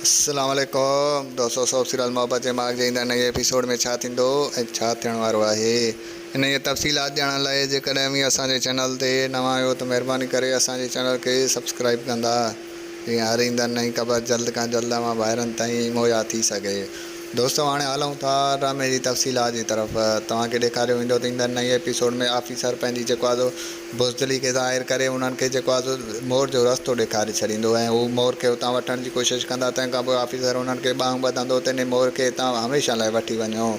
अस्सलामुअलैकुम दोस्तों, सौ सीरियल मोहब्बत जे माग जे ईंदड़ नए एपिसोड में छा थींदो ऐं छा थियण वारो आहे इन जी तफ़सीलात ॼाणण लाइ जेकॾहिं बि असांजे चैनल ते नवां आहियो त महिरबानी करे असांजे चैनल खे सब्सक्राइब कंदा, जीअं हर ईंदड़ नई ख़बर जल्द खां जल्द मां ॿाहिरनि ताईं मुहैया थी सघे। दोस्तों, हाणे हलूं था ड्रामे जी तफ़सीलात जी तरफ़। तव्हांखे ॾेखारियो वेंदो त ईंदड़ नई एपिसोड में ऑफिसर पंहिंजी जेको आहे बुज़दिली खे ज़ाहिर करे उन्हनि खे जेको आहे मोर जो रस्तो ॾेखारे छॾींदो ऐं हू मोर खे उतां वठण जी कोशिशि कंदा। तंहिंखां पोइ ऑफिसर उन्हनि खे ॿांहूं ॿधंदो त इन मोर खे तव्हां हमेशह लाइ वठी वञो।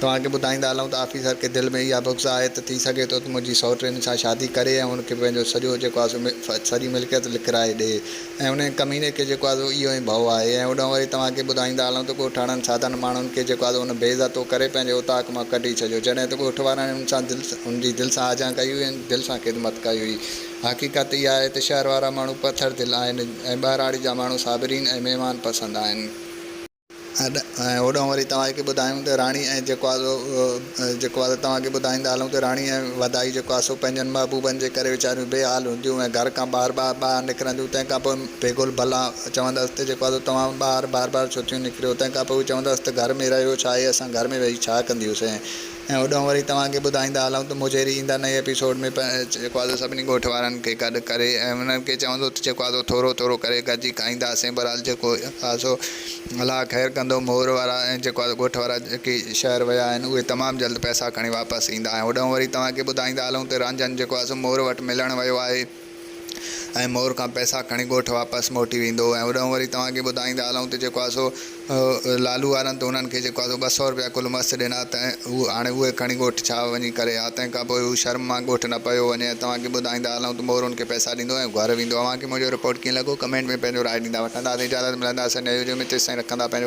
तव्हांखे ॿुधाईंदा हलूं त ऑफिसर खे दिलि में इहा बुक्स आहे त थी सघे थो त मुंहिंजी सौटनि सां शादी करे ऐं उनखे पंहिंजो सॼो जेको आहे सॼी मिल्कियत लिखाए ॾिए ऐं उन कमीने खे जेको आहे इहो ई भउ आहे। ऐं होॾां वरी तव्हांखे ॿुधाईंदा हलूं त ॻोठाणनि साधन माण्हुनि खे जेको आहे उन बेइज़तो करे पंहिंजे उताक मां कढी छॾियो, जॾहिं त ॻोठ वारनि हुन सां हुनजी दिलि सां आजा कई हुई ऐं दिलि सां ख़िदमत कई हुई। हक़ीक़त इहा आहे त शहर वारा माण्हू पथर दिलि आहिनि ऐं ॿाहिराड़ी जा माण्हू साबरीन ऐं महिमान पसंदि आहिनि। ऐं होॾां वरी तव्हांखे ॿुधायूं त राणी ऐं जेको आहे तव्हांखे ॿुधाईंदा हलूं त राणी ऐं वधाई जेको आहे सो पंहिंजनि महबूबनि जे करे वीचारियूं बेहाल हूंदियूं ऐं घर खां ॿाहिरि निकिरंदियूं। तंहिंखां पोइ बेगुल भला चवंदसि त जेको आहे तव्हां ॿाहिरि बार छो थियूं निकिरियो। तंहिंखां पोइ चवंदसि त घर में रहियो छा आहे, असां घर में वेही छा कंदियूंसीं। ऐं होॾां वरी तव्हांखे ॿुधाईंदा हलूं त मुझेरी ईंदा नए एपिसोड में जेको आहे सभिनी ॻोठ वारनि खे गॾु करे ऐं उन्हनि खे चवंदो त जेको आहे थोरो थोरो करे गॾिजी खाईंदासीं। बहरहाल जेको आहे सो अलाह ख़ैरु कंदो। मोर वारा ऐं जेको आहे ॻोठ वारा जेके शहर विया आहिनि उहे तमामु जल्द पैसा खणी वापसि ईंदा। ऐं होॾां वरी तव्हांखे ॿुधाईंदा हलूं त रांझनि जेको आहे सो मोर वटि मिलणु वियो आहे ऐं मोर खां पैसा खणी ॻोठ वापसि मोटी वेंदो। ऐं होॾां वरी तव्हांखे ॿुधाईंदा हलूं त जेको आहे सो लालू वारनि त उन्हनि खे जेको आहे 200 रुपया कुल मस्तु ॾिना त हू हाणे उहे खणी ॻोठ छा वञी करे हा। तंहिंखां पोइ हू शर्म मां ॻोठ न पियो वञे। तव्हांखे ॿुधाईंदा हलूं त मोर उनखे पैसा ॾींदो ऐं घर वेंदो। तव्हांखे मुंहिंजो रिपोर्ट कीअं लॻो कमेंट में पंहिंजो राय ॾींदा। वठंदासीं इजाज़त, मिलंदासीं नए वीडियो में। तेसिताईं रखंदा पंहिंजो